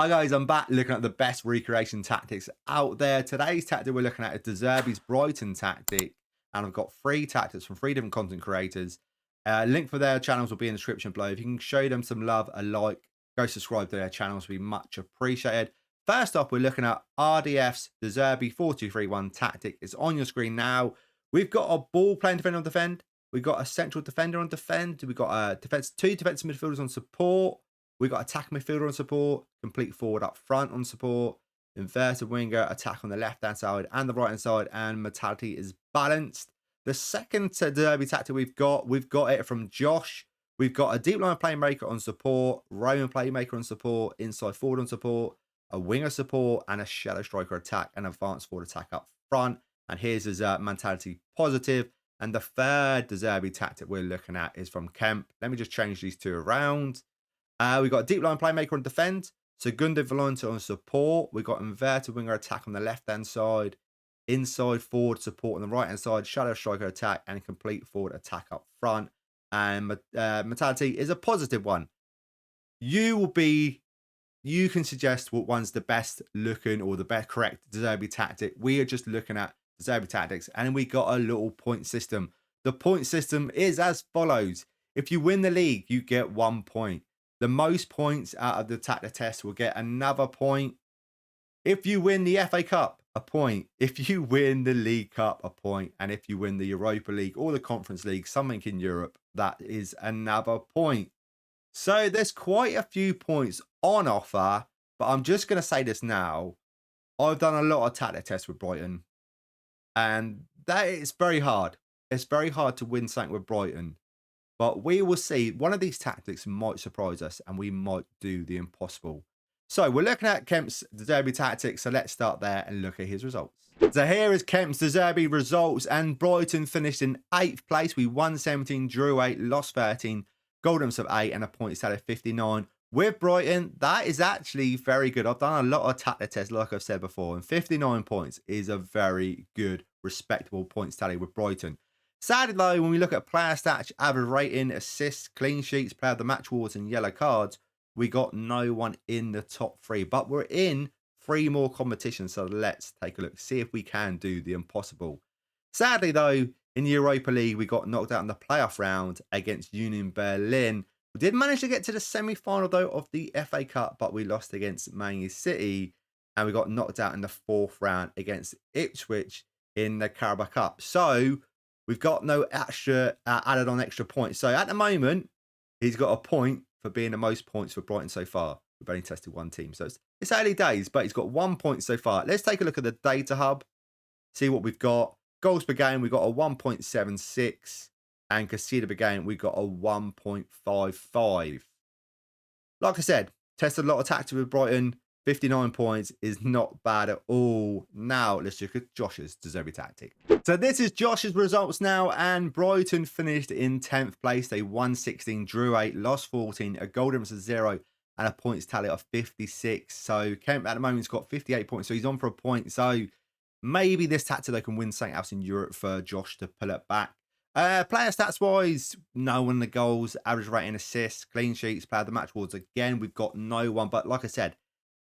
Hi guys, I'm back looking at the best recreation tactics out there. Today's tactic we're looking at is the Zerbi's Brighton tactic, and I've got three tactics from three different content creators. Link for their channels will be in the description below. If you can show them some love, a like, go subscribe to their channels, will be much appreciated. First off, we're looking at RDF's the Zerbi 4231 tactic. It's on your screen now. We've got a ball playing defender on defend. We've got a central defender on defend. We've got two defensive midfielders on support. We got attack midfielder on support, complete forward up front on support, inverted winger, attack on the left-hand side and the right-hand side, and mentality is balanced. The second derby tactic we've got it from Josh. We've got a deep line playmaker on support, Roman playmaker on support, inside forward on support, a winger support, and a shadow striker attack and advanced forward attack up front. And here's his mentality positive. And the third Zerbi tactic we're looking at is from Kemp. Let me just change these two around. We've got a deep line playmaker on defend, Segundo volante on support. We've got inverted winger attack on the left-hand side, inside forward support on the right-hand side, shadow striker attack, and complete forward attack up front. And mentality is a positive one. You can suggest what one's the best looking or the best correct Zerbi tactic. We are just looking at Zerbi tactics, and we got a little point system. The point system is as follows. If you win the league, you get 1 point. The most points out of the tactic test will get another point. If you win the FA Cup, a point. If you win the League Cup, a point. And if you win the Europa League or the Conference League, something in Europe, that is another point. So there's quite a few points on offer, but I'm just going to say this now. I've done a lot of tactic tests with Brighton, and that is very hard. It's very hard to win something with Brighton. But we will see. One of these tactics might surprise us, and we might do the impossible. So we're looking at Kemps Zerbi tactics. So let's start there and look at his results. So here is Kemps Zerbi results, and Brighton finished in 8th place. We won 17, drew 8, lost 13, goal of 8, and a points tally of 59. With Brighton, that is actually very good. I've done a lot of tactic tests, like I've said before, and 59 points is a very good, respectable points tally with Brighton. Sadly, though, when we look at player stats, average rating, assists, clean sheets, player of the match awards, and yellow cards, we got no one in the top 3. But we're in 3 more competitions, so let's take a look, see if we can do the impossible. Sadly, though, in the Europa League, we got knocked out in the playoff round against Union Berlin. We did manage to get to the semi-final, though, of the FA Cup, but we lost against Man City, and we got knocked out in the 4th round against Ipswich in the Carabao Cup. So we've got no extra added on extra points. So at the moment, he's got a point for being the most points for Brighton so far. We've only tested one team. So it's early days, but he's got 1 point so far. Let's take a look at the data hub, see what we've got. Goals per game, we've got a 1.76. And conceded per game, we got a 1.55. Like I said, tested a lot of tactics with Brighton. 59 points is not bad at all. Now, let's look at Josh's Zerbi tactic. So this is Josh's results now, and Brighton finished in 10th place. They won 16, drew 8, lost 14, a goal difference of 0, and a points tally of 56. So Kemp at the moment has got 58 points, so he's on for a point. So maybe this tactic they can win something else in Europe for Josh to pull it back. Player stats wise, no one in the goals, average rating, assists, clean sheets, player of the match awards. Again, we've got no one, but like I said,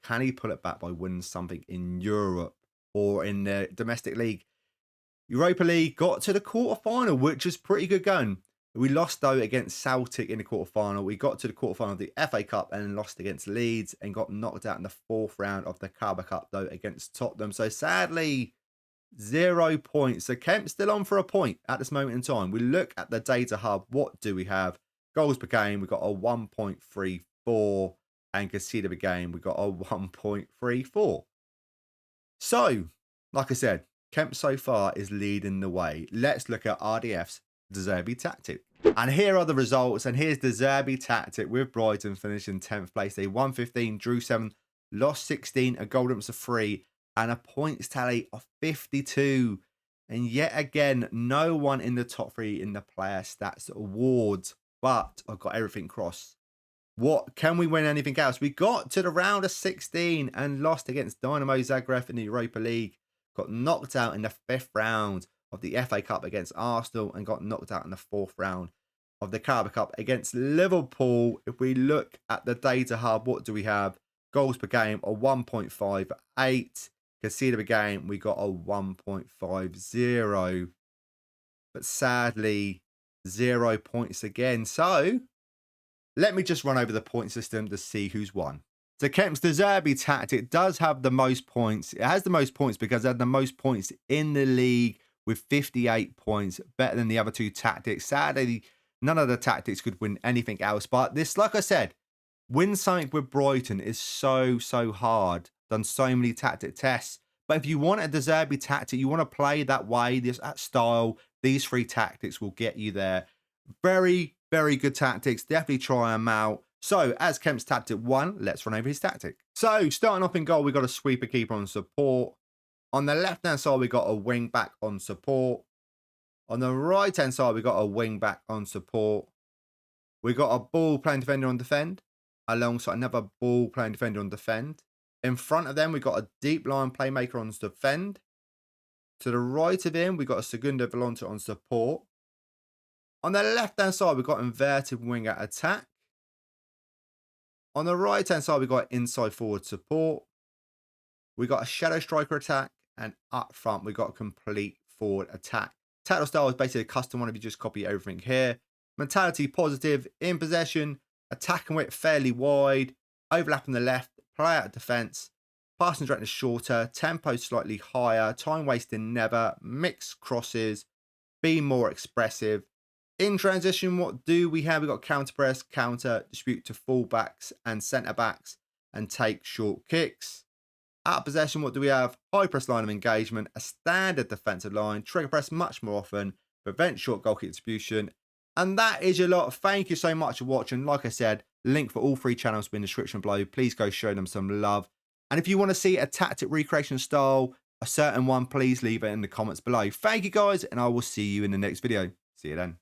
can he pull it back by winning something in Europe or in the domestic league? Europa League got to the quarterfinal, which is pretty good going. We lost, though, against Celtic in the quarterfinal. We got to the quarterfinal of the FA Cup and lost against Leeds and got knocked out in the 4th round of the Carabao Cup, though, against Tottenham. So sadly, 0 points. So Kemp's still on for a point at this moment in time. We look at the data hub. What do we have? Goals per game, we've got a 1.34. And conceded per game, we got a 1.34. So, like I said, Kemp so far is leading the way. Let's look at RDF's Zerbi tactic. And here are the results. And here's the Zerbi tactic with Brighton finishing 10th place. They won 15, drew 7, lost 16, a goal difference of 3, and a points tally of 52. And yet again, no one in the top 3 in the player stats awards. But I've got everything crossed. What can we win anything else? We got to the round of 16 and lost against Dynamo Zagreb in the Europa League. Got knocked out in the 5th round of the FA Cup against Arsenal and got knocked out in the 4th round of the Carabao Cup against Liverpool. If we look at the data hub, what do we have? Goals per game are 1.58. Conceded per game, we got a 1.50. But sadly, 0 points again. So let me just run over the point system to see who's won. So Kemps, the Zerbi tactic does have the most points. It has the most points because it had the most points in the league with 58 points, better than the other two tactics. Sadly, none of the tactics could win anything else. But this, like I said, win something with Brighton is so hard. Done so many tactic tests. But if you want a De Zerbi tactic, you want to play that way, that style, these three tactics will get you there. Very good tactics. Definitely try them out. So, as Kemp's tactic 1, let's run over his tactic. So, starting off in goal, we got a sweeper keeper on support. On the left-hand side, we got a wing back on support. On the right-hand side, we got a wing back on support. We got a ball playing defender on defend, alongside another ball playing defender on defend. In front of them, we got a deep line playmaker on defend. To the right of him, we got a segundo volante on support. On the left-hand side, we got inverted winger attack. On the right-hand side, we got inside forward support. We got a shadow striker attack. And up front, we got a complete forward attack. Tactical style is basically a custom one if you just copy everything here. Mentality positive, in possession, attacking width fairly wide, overlapping the left, play out defence, passing direction is shorter, tempo slightly higher, time wasting never, mixed crosses, be more expressive. In transition, what do we have? We've got counter press, counter, distribute to full-backs and centre-backs, and take short kicks. Out of possession, what do we have? High press line of engagement, a standard defensive line, trigger press much more often, prevent short goal kick distribution. And that is your lot. Thank you so much for watching. Like I said, link for all 3 channels will be in the description below. Please go show them some love. And if you want to see a tactic recreation style, a certain one, please leave it in the comments below. Thank you guys, and I will see you in the next video. See you then.